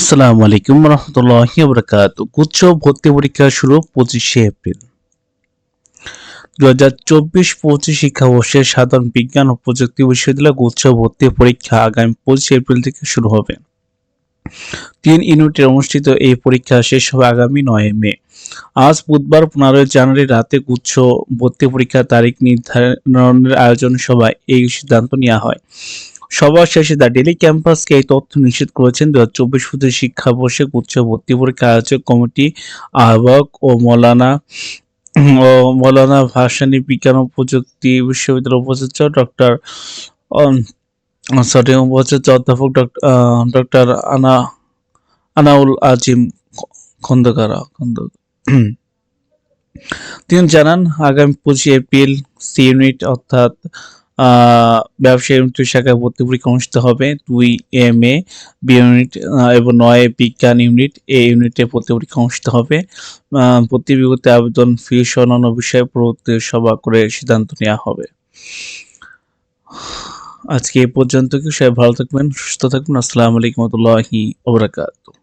আসসালামু আলাইকুম রহমতুল্লাহি বারাকাতুহু। গুচ্ছ ভর্তি পরীক্ষা শুরু 25শে এপ্রিল। 2024-25 শিক্ষাবর্ষের সাধারণ বিজ্ঞান ও প্রযুক্তি বিশ্ববিদ্যালয় গুচ্ছ ভর্তি পরীক্ষা আগামী 25 এপ্রিল থেকে শুরু হবে। 3 ইউনিটের অনুষ্ঠিত এই পরীক্ষা শেষ হবে আগামী 9 মে। আজ বুধবার 15 জানুয়ারি রাতে গুচ্ছ ভর্তি পরীক্ষার তারিখ নির্ধারণের আয়োজন সভায় এই সিদ্ধান্ত নেওয়া হয়। সভা শেষে দ্য ডেইলি ক্যাম্পাসকে এই তথ্য নিশ্চিত করেছেন 2024-25 শিক্ষাবর্ষে গুচ্ছ ভর্তি পরীক্ষা আয়োজক কমিটি আহ্বায়ক ও মৌলানা ভাসানী বিজ্ঞান ও প্রযুক্তি বিশ্ববিদ্যালয়ের উপাচার্য অধ্যাপক ডক্টর আনাউল আজিম খন্দকার। তিনি জানান, আগামী 25 এপ্রিল সি ইউনিট অর্থাৎ ব্যবসায় ইউনিটের শাখায় ভর্তি পরীক্ষা অনুষ্ঠিত হবে। 2 মে বি ইউনিট এবং 9 বিজ্ঞান ইউনিট এ ইউনিটে ভর্তি পরীক্ষা অনুষ্ঠিত হবে। ভর্তি বিজ্ঞপ্তি, আবেদন ফি সহ অন্যান্য বিষয়ে পরবর্তী সভা করে সিদ্ধান্ত নেওয়া হবে। আজকে এই পর্যন্ত। সবাই ভালো থাকবেন, সুস্থ থাকবেন। আসসালামু আলাইকুম ওয়া রাহমাতুল্লাহি ওয়া বারাকাতুহু।